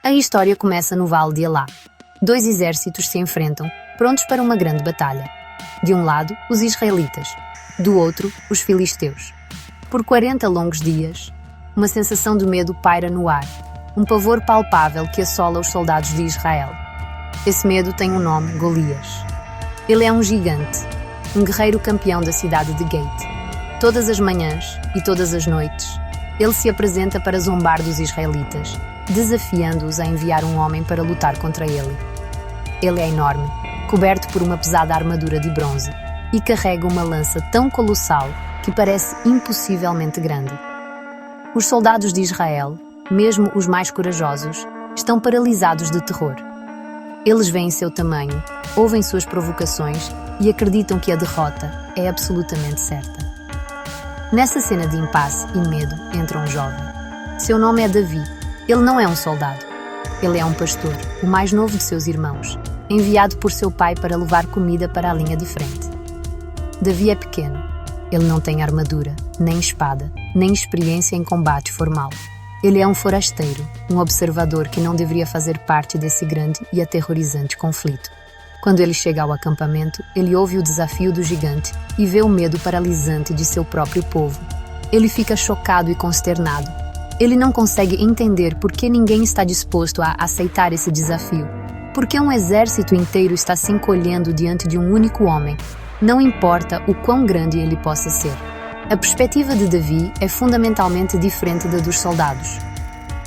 A história começa no Vale de Elá. Dois exércitos se enfrentam, prontos para uma grande batalha. De um lado, os israelitas. Do outro, os filisteus. Por 40 longos dias, uma sensação de medo paira no ar. Um pavor palpável que assola os soldados de Israel. Esse medo tem um nome, Golias. Ele é um gigante, um guerreiro campeão da cidade de Gate. Todas as manhãs e todas as noites, ele se apresenta para zombar dos israelitas, desafiando-os a enviar um homem para lutar contra ele. Ele é enorme, coberto por uma pesada armadura de bronze, e carrega uma lança tão colossal que parece impossivelmente grande. Os soldados de Israel, mesmo os mais corajosos, estão paralisados de terror. Eles veem seu tamanho, ouvem suas provocações e acreditam que a derrota é absolutamente certa. Nessa cena de impasse e medo entra um jovem. Seu nome é Davi. Ele não é um soldado. Ele é um pastor, o mais novo de seus irmãos, enviado por seu pai para levar comida para a linha de frente. Davi é pequeno. Ele não tem armadura, nem espada, nem experiência em combate formal. Ele é um forasteiro, um observador que não deveria fazer parte desse grande e aterrorizante conflito. Quando ele chega ao acampamento, ele ouve o desafio do gigante e vê o medo paralisante de seu próprio povo. Ele fica chocado e consternado. Ele não consegue entender por que ninguém está disposto a aceitar esse desafio. Por que um exército inteiro está se encolhendo diante de um único homem, não importa o quão grande ele possa ser. A perspectiva de Davi é fundamentalmente diferente da dos soldados.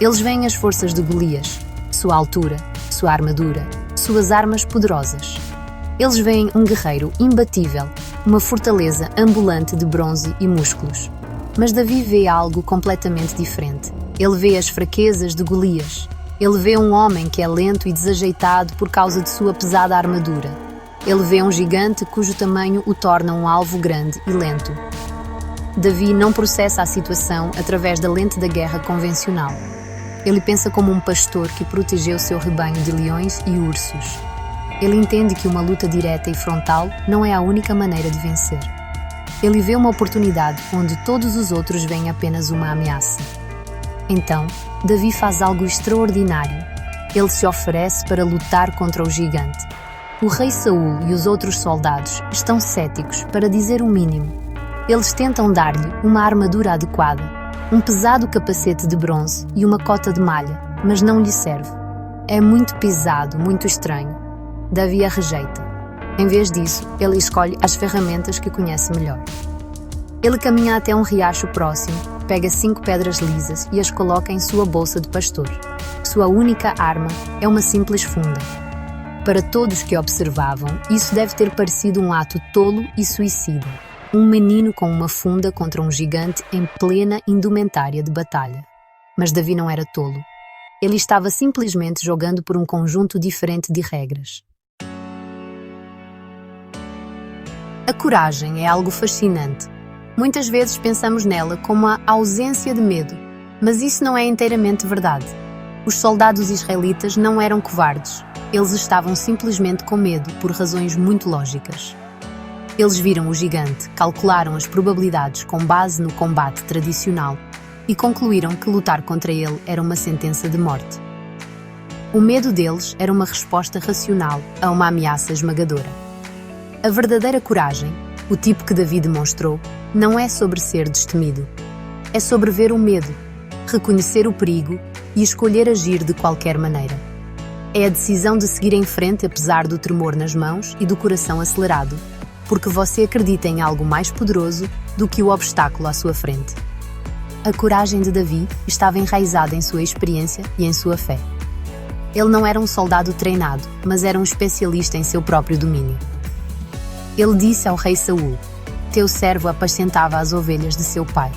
Eles veem as forças de Golias, sua altura, sua armadura, suas armas poderosas. Eles veem um guerreiro imbatível, uma fortaleza ambulante de bronze e músculos. Mas Davi vê algo completamente diferente. Ele vê as fraquezas de Golias. Ele vê um homem que é lento e desajeitado por causa de sua pesada armadura. Ele vê um gigante cujo tamanho o torna um alvo grande e lento. Davi não processa a situação através da lente da guerra convencional. Ele pensa como um pastor que protegeu seu rebanho de leões e ursos. Ele entende que uma luta direta e frontal não é a única maneira de vencer. Ele vê uma oportunidade onde todos os outros veem apenas uma ameaça. Então, Davi faz algo extraordinário. Ele se oferece para lutar contra o gigante. O rei Saul e os outros soldados estão céticos, para dizer o mínimo. Eles tentam dar-lhe uma armadura adequada, um pesado capacete de bronze e uma cota de malha, mas não lhe serve. É muito pesado, muito estranho. Davi a rejeita. Em vez disso, ele escolhe as ferramentas que conhece melhor. Ele caminha até um riacho próximo, pega 5 pedras lisas e as coloca em sua bolsa de pastor. Sua única arma é uma simples funda. Para todos que observavam, isso deve ter parecido um ato tolo e suicida. Um menino com uma funda contra um gigante em plena indumentária de batalha. Mas Davi não era tolo. Ele estava simplesmente jogando por um conjunto diferente de regras. A coragem é algo fascinante. Muitas vezes pensamos nela como a ausência de medo, mas isso não é inteiramente verdade. Os soldados israelitas não eram covardes. Eles estavam simplesmente com medo por razões muito lógicas. Eles viram o gigante, calcularam as probabilidades com base no combate tradicional e concluíram que lutar contra ele era uma sentença de morte. O medo deles era uma resposta racional a uma ameaça esmagadora. A verdadeira coragem, o tipo que Davi demonstrou, não é sobre ser destemido. É sobre ver o medo, reconhecer o perigo e escolher agir de qualquer maneira. É a decisão de seguir em frente apesar do tremor nas mãos e do coração acelerado, porque você acredita em algo mais poderoso do que o obstáculo à sua frente. A coragem de Davi estava enraizada em sua experiência e em sua fé. Ele não era um soldado treinado, mas era um especialista em seu próprio domínio. Ele disse ao rei Saul: "Teu servo apacentava as ovelhas de seu pai.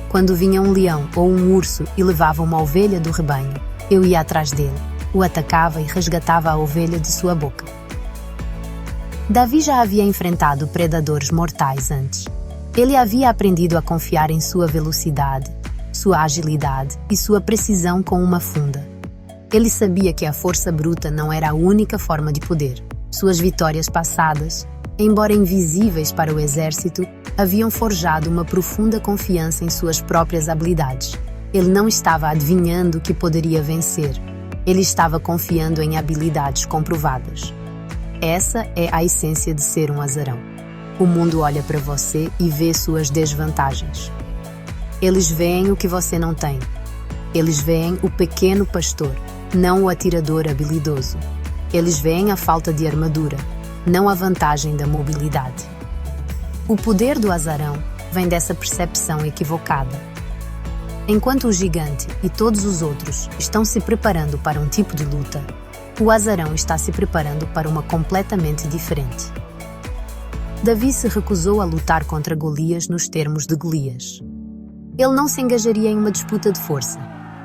Quando vinha um leão ou um urso e levava uma ovelha do rebanho, eu ia atrás dele, o atacava e resgatava a ovelha de sua boca." Davi já havia enfrentado predadores mortais antes. Ele havia aprendido a confiar em sua velocidade, sua agilidade e sua precisão com uma funda. Ele sabia que a força bruta não era a única forma de poder. Suas vitórias passadas, embora invisíveis para o exército, haviam forjado uma profunda confiança em suas próprias habilidades. Ele não estava adivinhando que poderia vencer. Ele estava confiando em habilidades comprovadas. Essa é a essência de ser um azarão. O mundo olha para você e vê suas desvantagens. Eles veem o que você não tem. Eles veem o pequeno pastor, não o atirador habilidoso. Eles veem a falta de armadura, não a vantagem da mobilidade. O poder do azarão vem dessa percepção equivocada. Enquanto o gigante e todos os outros estão se preparando para um tipo de luta, o azarão está se preparando para uma completamente diferente. Davi se recusou a lutar contra Golias nos termos de Golias. Ele não se engajaria em uma disputa de força.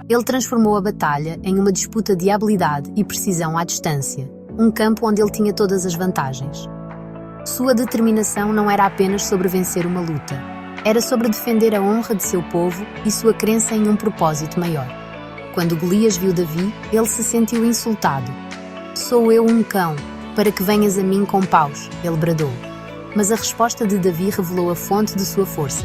Ele transformou a batalha em uma disputa de habilidade e precisão à distância, um campo onde ele tinha todas as vantagens. Sua determinação não era apenas sobre vencer uma luta, era sobre defender a honra de seu povo e sua crença em um propósito maior. Quando Golias viu Davi, ele se sentiu insultado. "Sou eu um cão, para que venhas a mim com paus", ele bradou. Mas a resposta de Davi revelou a fonte de sua força.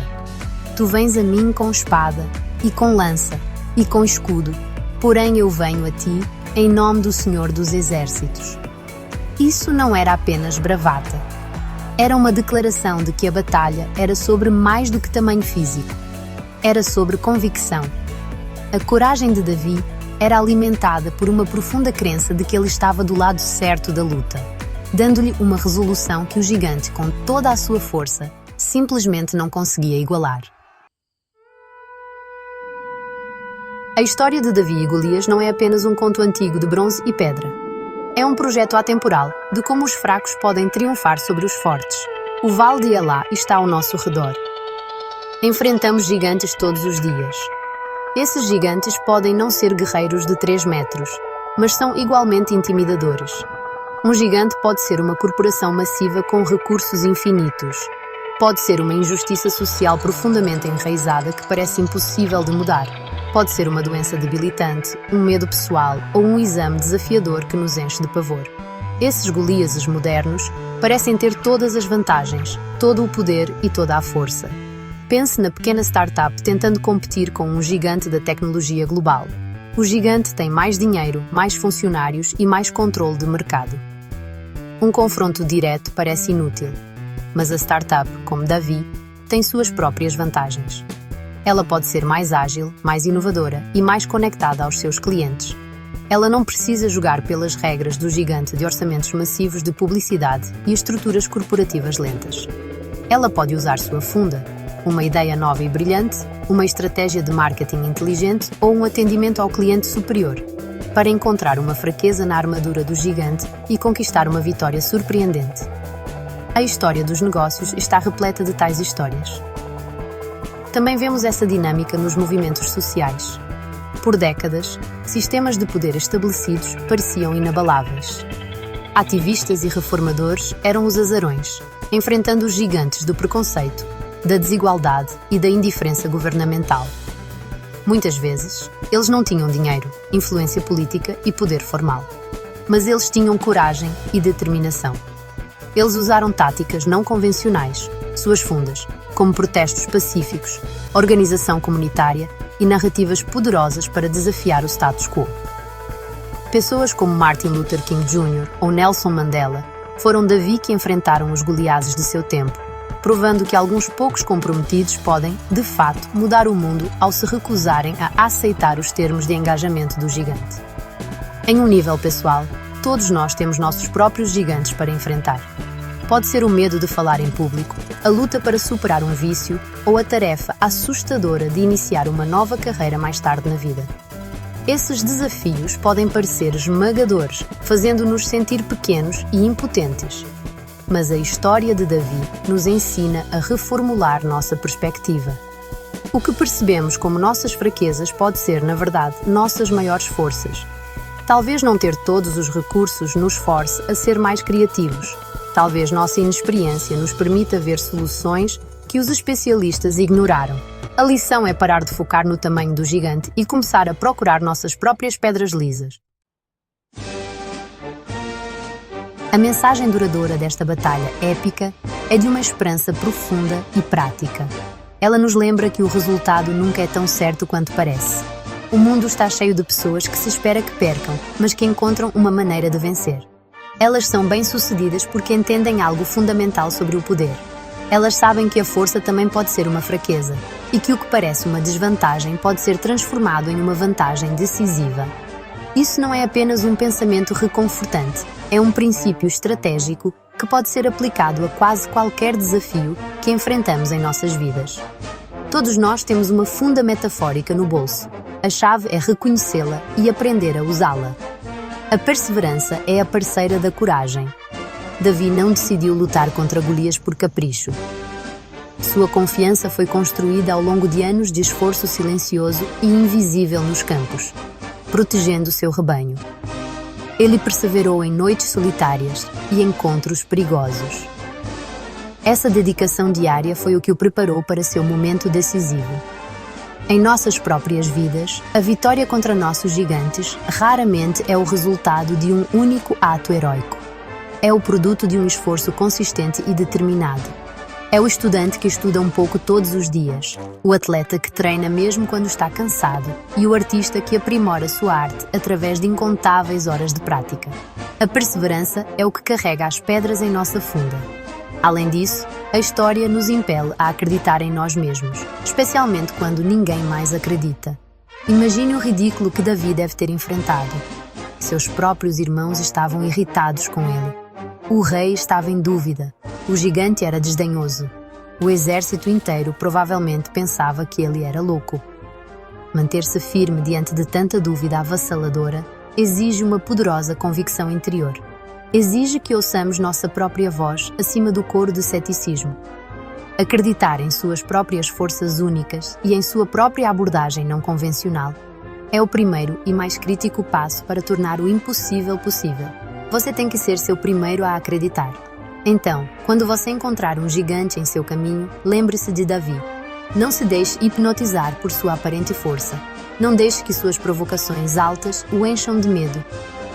"Tu vens a mim com espada, e com lança, e com escudo, porém eu venho a ti, em nome do Senhor dos Exércitos." Isso não era apenas bravata. Era uma declaração de que a batalha era sobre mais do que tamanho físico. Era sobre convicção. A coragem de Davi era alimentada por uma profunda crença de que ele estava do lado certo da luta, dando-lhe uma resolução que o gigante, com toda a sua força, simplesmente não conseguia igualar. A história de Davi e Golias não é apenas um conto antigo de bronze e pedra. É um projeto atemporal de como os fracos podem triunfar sobre os fortes. O Vale de Elá está ao nosso redor. Enfrentamos gigantes todos os dias. Esses gigantes podem não ser guerreiros de 3 metros, mas são igualmente intimidadores. Um gigante pode ser uma corporação massiva com recursos infinitos. Pode ser uma injustiça social profundamente enraizada que parece impossível de mudar. Pode ser uma doença debilitante, um medo pessoal ou um exame desafiador que nos enche de pavor. Esses Goliases modernos parecem ter todas as vantagens, todo o poder e toda a força. Pense na pequena startup tentando competir com um gigante da tecnologia global. O gigante tem mais dinheiro, mais funcionários e mais controle de mercado. Um confronto direto parece inútil, mas a startup, como Davi, tem suas próprias vantagens. Ela pode ser mais ágil, mais inovadora e mais conectada aos seus clientes. Ela não precisa jogar pelas regras do gigante de orçamentos massivos de publicidade e estruturas corporativas lentas. Ela pode usar sua funda, uma ideia nova e brilhante, uma estratégia de marketing inteligente ou um atendimento ao cliente superior, para encontrar uma fraqueza na armadura do gigante e conquistar uma vitória surpreendente. A história dos negócios está repleta de tais histórias. Também vemos essa dinâmica nos movimentos sociais. Por décadas, sistemas de poder estabelecidos pareciam inabaláveis. Ativistas e reformadores eram os azarões, enfrentando os gigantes do preconceito, da desigualdade e da indiferença governamental. Muitas vezes, eles não tinham dinheiro, influência política e poder formal. Mas eles tinham coragem e determinação. Eles usaram táticas não convencionais, suas fundas, como protestos pacíficos, organização comunitária e narrativas poderosas para desafiar o status quo. Pessoas como Martin Luther King Jr. ou Nelson Mandela foram Davi que enfrentaram os Goliases de seu tempo, provando que alguns poucos comprometidos podem, de fato, mudar o mundo ao se recusarem a aceitar os termos de engajamento do gigante. Em um nível pessoal, todos nós temos nossos próprios gigantes para enfrentar. Pode ser o medo de falar em público, a luta para superar um vício ou a tarefa assustadora de iniciar uma nova carreira mais tarde na vida. Esses desafios podem parecer esmagadores, fazendo-nos sentir pequenos e impotentes. Mas a história de Davi nos ensina a reformular nossa perspectiva. O que percebemos como nossas fraquezas pode ser, na verdade, nossas maiores forças. Talvez não ter todos os recursos nos force a ser mais criativos. Talvez nossa inexperiência nos permita ver soluções que os especialistas ignoraram. A lição é parar de focar no tamanho do gigante e começar a procurar nossas próprias pedras lisas. A mensagem duradoura desta batalha épica é de uma esperança profunda e prática. Ela nos lembra que o resultado nunca é tão certo quanto parece. O mundo está cheio de pessoas que se espera que percam, mas que encontram uma maneira de vencer. Elas são bem-sucedidas porque entendem algo fundamental sobre o poder. Elas sabem que a força também pode ser uma fraqueza, e que o que parece uma desvantagem pode ser transformado em uma vantagem decisiva. Isso não é apenas um pensamento reconfortante, é um princípio estratégico que pode ser aplicado a quase qualquer desafio que enfrentamos em nossas vidas. Todos nós temos uma funda metafórica no bolso. A chave é reconhecê-la e aprender a usá-la. A perseverança é a parceira da coragem. Davi não decidiu lutar contra Golias por capricho. Sua confiança foi construída ao longo de anos de esforço silencioso e invisível nos campos, protegendo seu rebanho. Ele perseverou em noites solitárias e encontros perigosos. Essa dedicação diária foi o que o preparou para seu momento decisivo. Em nossas próprias vidas, a vitória contra nossos gigantes raramente é o resultado de um único ato heróico. É o produto de um esforço consistente e determinado. É o estudante que estuda um pouco todos os dias, o atleta que treina mesmo quando está cansado e o artista que aprimora sua arte através de incontáveis horas de prática. A perseverança é o que carrega as pedras em nossa funda. Além disso, a história nos impele a acreditar em nós mesmos, especialmente quando ninguém mais acredita. Imagine o ridículo que Davi deve ter enfrentado. Seus próprios irmãos estavam irritados com ele. O rei estava em dúvida. O gigante era desdenhoso. O exército inteiro provavelmente pensava que ele era louco. Manter-se firme diante de tanta dúvida avassaladora exige uma poderosa convicção interior. Exige que ouçamos nossa própria voz acima do coro de ceticismo. Acreditar em suas próprias forças únicas e em sua própria abordagem não convencional é o primeiro e mais crítico passo para tornar o impossível possível. Você tem que ser seu primeiro a acreditar. Então, quando você encontrar um gigante em seu caminho, lembre-se de Davi. Não se deixe hipnotizar por sua aparente força. Não deixe que suas provocações altas o encham de medo.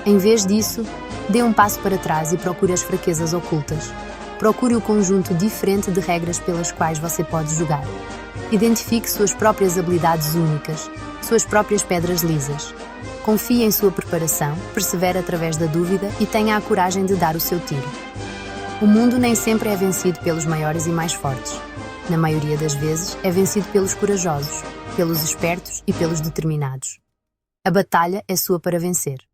Em vez disso, dê um passo para trás e procure as fraquezas ocultas. Procure o conjunto diferente de regras pelas quais você pode jogar. Identifique suas próprias habilidades únicas, suas próprias pedras lisas. Confie em sua preparação, persevere através da dúvida e tenha a coragem de dar o seu tiro. O mundo nem sempre é vencido pelos maiores e mais fortes. Na maioria das vezes, é vencido pelos corajosos, pelos espertos e pelos determinados. A batalha é sua para vencer.